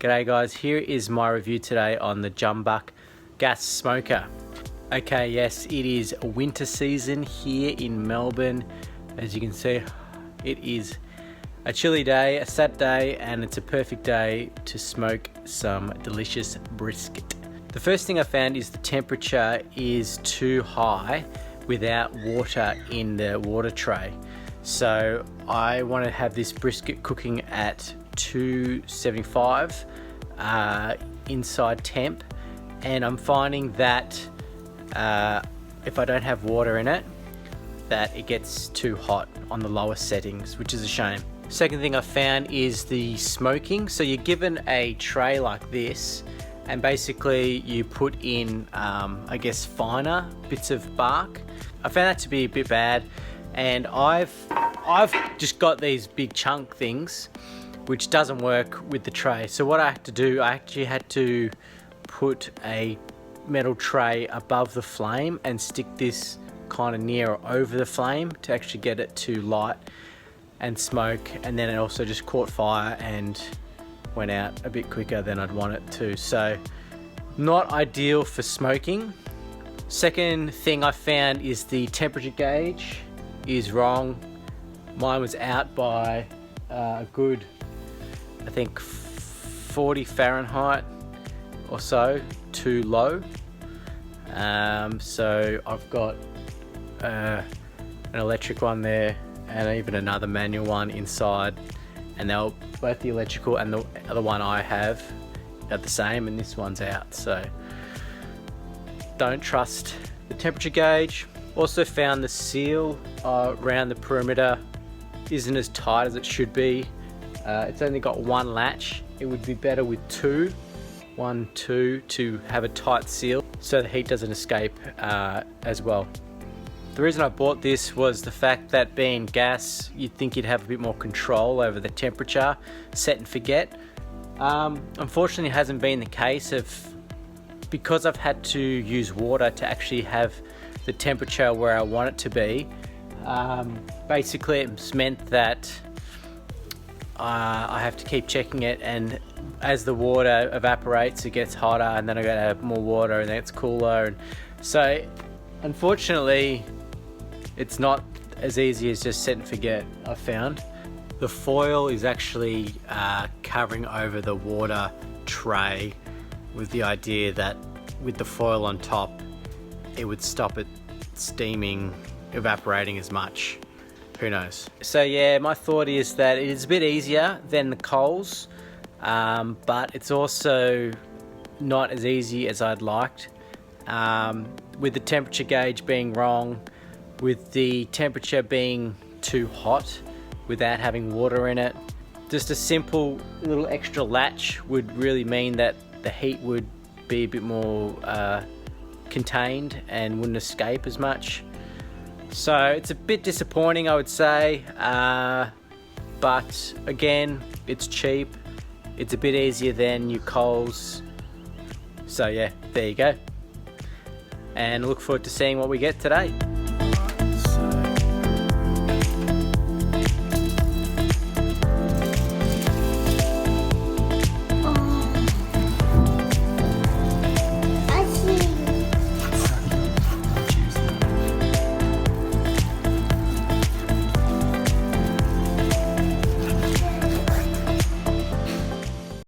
G'day guys, here is my review today on the Jumbuck gas smoker. Okay, yes, it is winter season here in Melbourne. As you can see, it is a chilly day, a Saturday, and it's a perfect day to smoke some delicious brisket. The first thing I found is the temperature is too high without water in the water tray. So I want to have this brisket cooking at 275 inside temp, and I'm finding that if I don't have water in it, that it gets too hot on the lower settings, which is a shame. Second thing I found is the smoking. So you're given a tray like this, and basically you put in I guess finer bits of bark. I found that to be a bit bad, and I've just got these big chunk things which doesn't work with the tray. So what I had to do, I actually had to put a metal tray above the flame and stick this kind of near or over the flame to actually get it to light and smoke, and then it also just caught fire and went out a bit quicker than I'd want it to. So not ideal for smoking. Second thing I found is the temperature gauge is wrong. Mine was out by a good, I think 40 Fahrenheit or so, too low. So I've got an electric one there and even another manual one inside, and they're both the electrical and the other one I have are the same, and this one's out. So don't trust the temperature gauge. Also found the seal around the perimeter isn't as tight as it should be. It's only got one latch. It would be better with two to have a tight seal so the heat doesn't escape as well. The reason I bought this was the fact that being gas, you'd think you'd have a bit more control over the temperature, set and forget. Unfortunately, it hasn't been the case. Because I've had to use water to actually have the temperature where I want it to be. Basically, it's meant that I have to keep checking it, and as the water evaporates, it gets hotter, and then I gotta add more water, and then it's cooler. And so, unfortunately, it's not as easy as just set and forget, I've found. The foil is actually covering over the water tray with the idea that with the foil on top, it would stop it steaming, evaporating as much. Who knows? So yeah, my thought is that it is a bit easier than the coals, but it's also not as easy as I'd liked. With the temperature gauge being wrong, with the temperature being too hot without having water in it, just a simple little extra latch would really mean that the heat would be a bit more contained and wouldn't escape as much. So it's a bit disappointing, I would say, but again, it's cheap, it's a bit easier than your coals. So yeah, there you go, and look forward to seeing what we get today.